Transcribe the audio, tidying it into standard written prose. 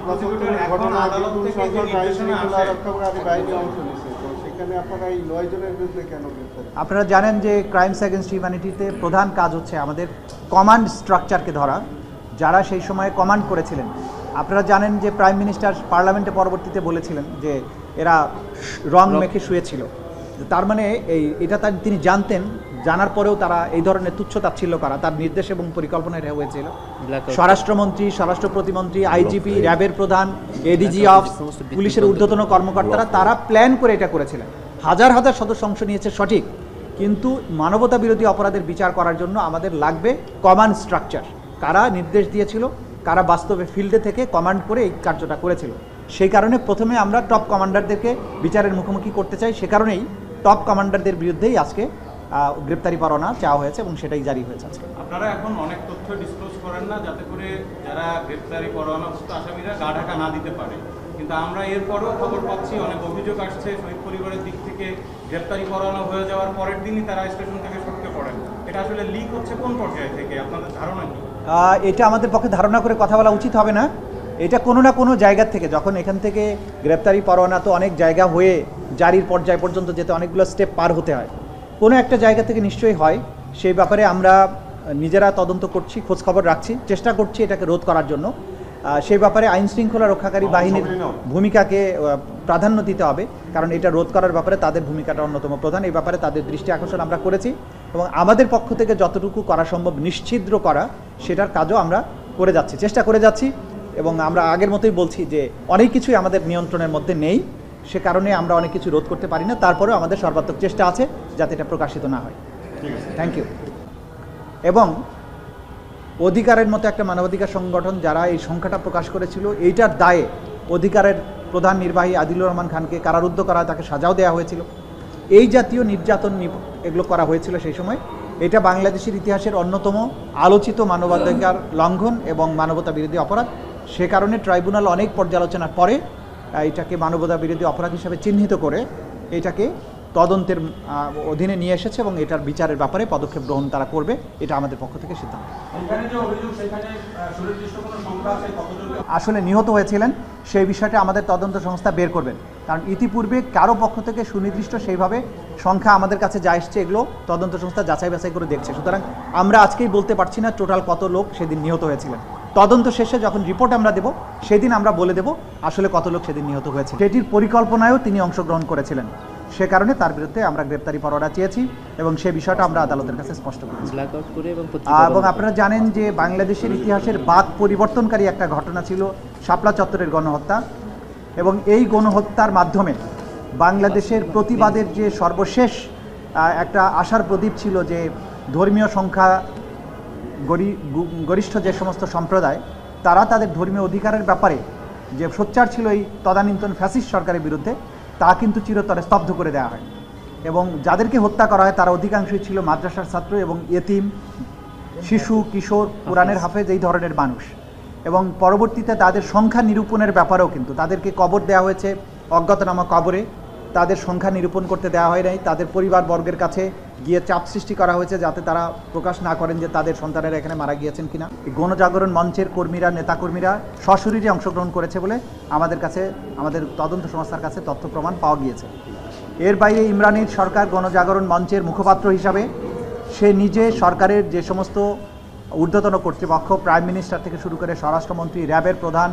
ঘটনা বিপুল সংখ্যক আইন শৃঙ্খলা রক্ষাকারী বাহিনী অংশ নিচ্ছে, তো সেখানে আপনারা এই 9 জনের বিরুদ্ধে কেন গ্রেফতার? আপনারা জানেন যে ক্রাইমস এগেনস্ট হিউম্যানিটিতে প্রধান কাজ হচ্ছে আমাদের কমান্ড স্ট্রাকচারকে ধরা, যারা সেই সময়ে কমান্ড করেছিলেন। আপনারা জানেন যে প্রাইম মিনিস্টার পার্লামেন্টে পরবর্তীতে বলেছিলেন যে এরা রং মেখে শুয়েছিল। তার মানে এটা তিনি জানতেন, জানার পরেও তারা এই ধরনের তুচ্ছ-তাচ্ছিল্য করা তার নির্দেশ এবং পরিকল্পনায় এটা হয়েছিল। স্বরাষ্ট্রমন্ত্রী, স্বরাষ্ট্র প্রতিমন্ত্রী, আইজিপি, র্যাবের প্রধান, এডিজি অফ পুলিশের ঊর্ধ্বতন কর্মকর্তারা তারা প্ল্যান করে এটা করেছিলেন। হাজার হাজার সদস্য অংশ নিয়েছে সঠিক, কিন্তু মানবতা বিরোধী অপরাধের বিচার করার জন্য আমাদের লাগবে কমান্ড স্ট্রাকচার। কারা নির্দেশ দিয়েছিল, কারা বাস্তবে ফিল্ডে থেকে কমান্ড করে এই কার্যটা করেছিল। সেই কারণে প্রথমে আমরা টপ কমান্ডারদেরকে বিচারের মুখোমুখি করতে চাই। সে কারণেই টপ কমান্ডারদের বিরুদ্ধেই আজকে গ্রেপ্তারি পরোয়ানা চাওয়া হয়েছে এবং সেটাই জারি হয়েছে আজকে। আপনারা এখন অনেক তথ্য ডিসক্লোজ করেন না, যাতে করে যারা গ্রেপ্তারি পরোয়ানাভুক্ত আসামিরা গা ঢাকা না দিতে পারে, কিন্তু আমরা এরপরেও খবর পাচ্ছি অনেক অভিযোগ আসছে শহীদ পরিবারের দিক থেকে গ্রেপ্তারি পরোয়ানা হয়ে যাওয়ার পরের দিনই তারা স্টেশন থেকে সটকে পড়েন। এটা আসলে লিক হচ্ছে কোন পর্যায়ে থেকে, আপনাদের ধারণা কি? এটা আমাদের পক্ষে ধারণা করে কথা বলা উচিত হবে না। এটা কোনো না কোনো জায়গা থেকে, যখন এখান থেকে গ্রেপ্তারি পরোয়ানা তো অনেক জায়গা হয়ে জারির পর্যায় পর্যন্ত যেতে অনেকগুলো স্টেপ পার হতে হয়, কোনো একটা জায়গা থেকে নিশ্চয়ই হয়। সেই ব্যাপারে আমরা নিজেরা তদন্ত করছি, খোঁজখবর রাখছি, চেষ্টা করছি এটাকে রোধ করার জন্য। সেই ব্যাপারে আইন শৃঙ্খলা রক্ষাকারী বাহিনীর ভূমিকাকে প্রাধান্য দিতে হবে, কারণ এটা রোধ করার ব্যাপারে তাদের ভূমিকাটা অন্যতম প্রধান। এই ব্যাপারে তাদের দৃষ্টি আকর্ষণ আমরা করেছি এবং আমাদের পক্ষ থেকে যতটুকু করা সম্ভব নিশ্ছিদ্র করা সেটার কাজও আমরা করে যাচ্ছি, চেষ্টা করে যাচ্ছি। এবং আমরা আগের মতোই বলছি যে অনেক কিছুই আমাদের নিয়ন্ত্রণের মধ্যে নেই, সে কারণে আমরা অনেক কিছু রোধ করতে পারি না। তারপরেও আমাদের সর্বাত্মক চেষ্টা আছে যাতে এটা প্রকাশিত না হয়। Thank you. এবং অধিকারের মতো একটা মানবাধিকার সংগঠন যারা এই সংখ্যাটা প্রকাশ করেছিল, এইটার দায়ে অধিকারের প্রধান নির্বাহী আদিলুর রহমান খানকে কারারুদ্ধ করা, তাকে সাজাও দেওয়া হয়েছিল। এই জাতীয় নির্যাতন এগুলো করা হয়েছিল সেই সময়। এটা বাংলাদেশের ইতিহাসের অন্যতম আলোচিত মানবাধিকার লঙ্ঘন এবং মানবতা বিরোধী অপরাধ। সে কারণে ট্রাইব্যুনাল অনেক পর্যালোচনার পরে এটাকে মানবতা বিরোধী অপরাধ হিসেবে চিহ্নিত করে এটাকে তদন্তের অধীনে নিয়ে এসেছে এবং এটার বিচারের ব্যাপারে পদক্ষেপ গ্রহণ তারা করবে, এটা আমাদের পক্ষ থেকে সিদ্ধান্ত। আসলে নিহত হয়েছিলেন সেই বিষয়টা আমাদের তদন্ত সংস্থা বের করবেন, কারণ ইতিপূর্বে কারো পক্ষ থেকে সুনির্দিষ্ট সেইভাবে সংখ্যা আমাদের কাছে যা এসছে এগুলো তদন্ত সংস্থা যাচাই বাছাই করে দেখছে। সুতরাং আমরা আজকেই বলতে পারছি না টোটাল কত লোক সেদিন নিহত হয়েছিলেন। তদন্ত শেষে যখন রিপোর্ট আমরা দেব সেদিন আমরা বলে দেব আসলে কত লোক সেদিন নিহত হয়েছে। সেটির পরিকল্পনায়ও তিনি অংশগ্রহণ করেছিলেন, সে কারণে তার বিরুদ্ধে আমরা গ্রেপ্তারি পরোয়ানা চেয়েছি এবং সে বিষয়টা আমরা আদালতের কাছে স্পষ্ট করেছি। এবং আপনারা জানেন যে বাংলাদেশের ইতিহাসের বাক পরিবর্তনকারী একটা ঘটনা ছিল শাপলা চত্বরের গণহত্যা, এবং এই গণহত্যার মাধ্যমে বাংলাদেশের প্রতিবাদের যে সর্বশেষ একটা আশার প্রদীপ ছিল যে ধর্মীয় সংখ্যা গরিষ্ঠ যে সমস্ত সম্প্রদায় তারা তাদের ধর্মীয় অধিকারের ব্যাপারে যে সোচ্চার ছিল এই তদানীন্তন ফ্যাসিস্ট সরকারের বিরুদ্ধে, তা কিন্তু চিরতরে স্তব্ধ করে দেওয়া হয়। এবং যাদেরকে হত্যা করা হয় তারা অধিকাংশই ছিল মাদ্রাসার ছাত্র এবং ইয়েতিম, শিশু, কিশোর, কোরআনের হাফেজ, এই ধরনের মানুষ। এবং পরবর্তীতে তাদের সংখ্যা নিরূপণের ব্যাপারেও কিন্তু তাদেরকে কবর দেওয়া হয়েছে অজ্ঞাতনামা কবরে, তাদের সংখ্যা নিরূপণ করতে দেওয়া হয় নাই। তাদের পরিবারবর্গের কাছে গিয়ে চাপ সৃষ্টি করা হয়েছে যাতে তারা প্রকাশ না করেন যে তাদের সন্তানেরা এখানে মারা গিয়েছেন কিনা। গণজাগরণ মঞ্চের কর্মীরা, নেতাকর্মীরা সশরীরে অংশগ্রহণ করেছে বলে আমাদের কাছে, আমাদের তদন্ত সংস্থার কাছে তথ্য প্রমাণ পাওয়া গিয়েছে। এর বাইরে ইমরানের সরকার গণজাগরণ মঞ্চের মুখপাত্র হিসাবে সে নিজে সরকারের যে সমস্ত ঊর্ধ্বতন কর্তৃপক্ষ, প্রাইম মিনিস্টার থেকে শুরু করে স্বরাষ্ট্রমন্ত্রী, র্যাবের প্রধান,